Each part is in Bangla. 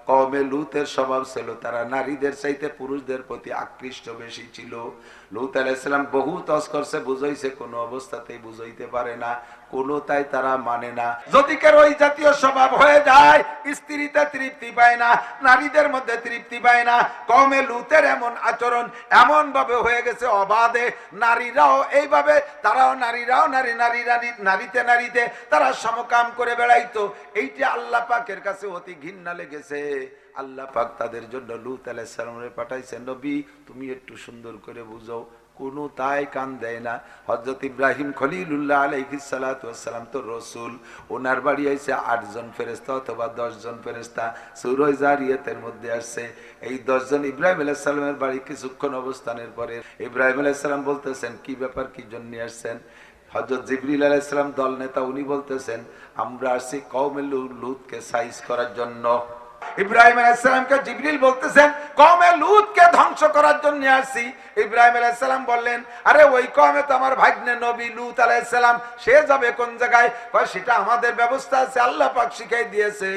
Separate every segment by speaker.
Speaker 1: কওমে লুতের স্বভাব ছিল তারা নারীদের চাইতে পুরুষদের প্রতি আকৃষ্ট বেশি ছিল। লুত আলাইহিস সালাম বহু তস করছে, বুঝাইছে, কোনো অবস্থাতেই বুঝাইতে পারে না, কোনোটাই তারা মানে না। যদি কেউ ওই জাতীয় স্বভাব হয়ে যায়, স্ত্রীতে তৃপ্তি পায় না, নারীদের মধ্যে তৃপ্তি পায় না। কওমে লুতের এমন আচরণ এমন ভাবে হয়ে গেছে অবাধে, নারীরাও এইভাবে, তারাও নারীরাও নারীতে নারীতে তারা সমকাম করে বেড়াইতো। এইটা আল্লাহ পাকের কাছে অতি ঘৃণা লেগেছে। আল্লাহ পাক তাদের জন্য লুত আলাইহিস সালামকে পাঠাইছেন, নবী তুমি একটু সুন্দর করে বুঝাও। কোনো তাই কান দেয় না। হযরত ইব্রাহিম খলিলুল্লাহ আলাইহিস সালাতু ওয়াস সালাম তো রাসূল, ওনার বাড়ি আইছে 8 জন ফেরেশতা অথবা 10 জন ফেরেশতা, সূরা জারিয়াতের মধ্যে আসছে। এই 10 জন ইব্রাহিম আলাইহিস সালামের বাড়ি কিছুক্ষণ অবস্থানের পরে ইব্রাহিম আলাইহিস সালাম বলতেছেন, কি ব্যাপার, কি জন্য আসছেন? হযরত জিবরিল আলাইহিস সালাম দল নেতা, উনি বলতেছেন, আমরা আসছি কওমে লুতকে সাইজ করার জন্য। ইব্রাহিম আলাইহিস সালামকে জিবরিল বলতেছেন, কওমে লুতকে ধ্বংস করার জন্য আসছি। ইব্রাহিম আলাইহিস সালাম বললেন, আরে ওই কওমে তো আমার ভাগ্নে নবী লুত আলাইহিস সালাম, সে যাবে কোন জায়গায়? কয় সেটা আমাদের ব্যবস্থা আছে, আল্লাহ পাক শিখাই দিয়েছে।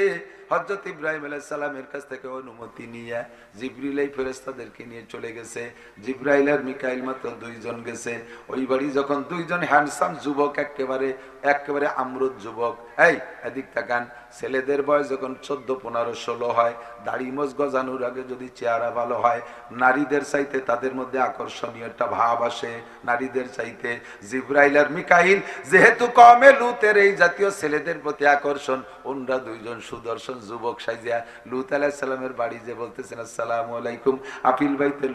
Speaker 1: হযরত ইব্রাহিম আলাইহিস সালামের কাছ থেকে অনুমতি নিয়ে জিবরিল এই ফেরেশতাদেরকে নিয়ে চলে গেছে। জিবরাইল আর মিকাইল মাত্র 2 জন গেছে। ওই বাড়ি যখন 2 জন হ্যান্ডসাম যুবক, একেবারে আমরুদ যুবক, এই এদিক তাকান, ছেলেদের বয়স যখন 14, 15, 16 হয়, দাড়ি মোজ গজানোর আগে যদি চেহারা ভালো হয়, নারীদের চাইতে তাদের মধ্যে আকর্ষণীয় একটা ভাব আসে নারীদের চাইতে। জিবরাইল আর মিকাইল যেহেতু কওমে লুতের এই জাতীয় ছেলেদের প্রতি আকর্ষণ, ওনরা 2 জন সুদর্শন যুবক সাইজিয়া লুত আলাইহিস সালামের বাড়ি যে বলতেছেন, আসসালামু আলাইকুম আপিল বাইতে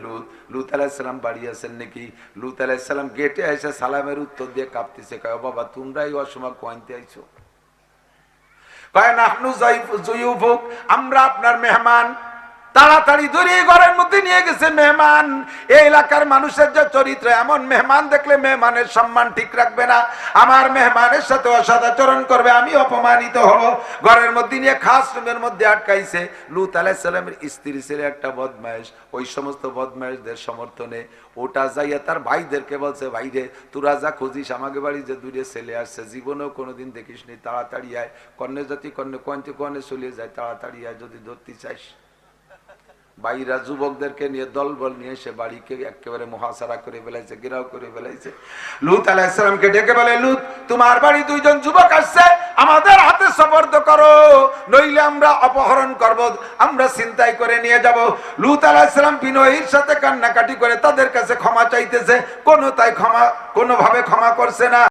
Speaker 1: লুত আলাইহিস সালাম বাড়ি আছেন নাকি? লুত আলাইহিস সালাম গেটে এসে সালামের উত্তর দিয়ে কাঁপতেছে, কয় বাবা তোমরাই অসময় কোয়াইতে আইছো? কয় নাহনু যুয়ুফুক, আমরা আপনার মেহমান। তাড়াতাড়ি ধরে ঘরের মধ্যে নিয়ে গেছে মেহমান। এই এলাকার মানুষের যে চরিত্র, এমন মেহমান দেখলে মেহমানের সম্মান ঠিক রাখবে না, আমার মেহমানের সাথে অসদাচরণ করবে, আমি অপমানিত হব। ঘরের মধ্যে নিয়ে খাস রুমের মধ্যে আটকাইছে। লুত আলাইহিস সালামের স্ত্রী ছিল একটা বদমাইশ। ওই সমস্ত বদমাইশদের সমর্থনে ওটা যাইয়া তার ভাইদেরকে বলছে, ভাইরে তোরা যা খুঁজিস, আমাকে বাড়ি যে 2 ছেলে আসছে, জীবনেও কোনোদিন দেখিস নি, তাড়াতাড়ি আয়। কন্যা জাতি কন্যে চলে যায়, তাড়াতাড়ি আয় যদি ধরতে চাইস। ভাইরা যুবকদেরকে নিয়ে দলবল নিয়ে এসে বাড়িকে একেবারে মুহাসারা করে ফেলাইছে, ঘেরাও করে ফেলাইছে। লুত আলাইহিস সালামকে ডেকে বলে, লুত তোমার বাড়ি 2 জন যুবক আসছে, আমাদের হাতে সুপর্দ করো, নইলে আমরা অপহরণ করব, আমরা ছিনতাই করে নিয়ে যাব। লুত আলাইহিস সালাম বিনয়ের সাথে কান্নাকাটি করে তাদের কাছে ক্ষমা চাইতেছে, কোনোভাবে ক্ষমা করছে না।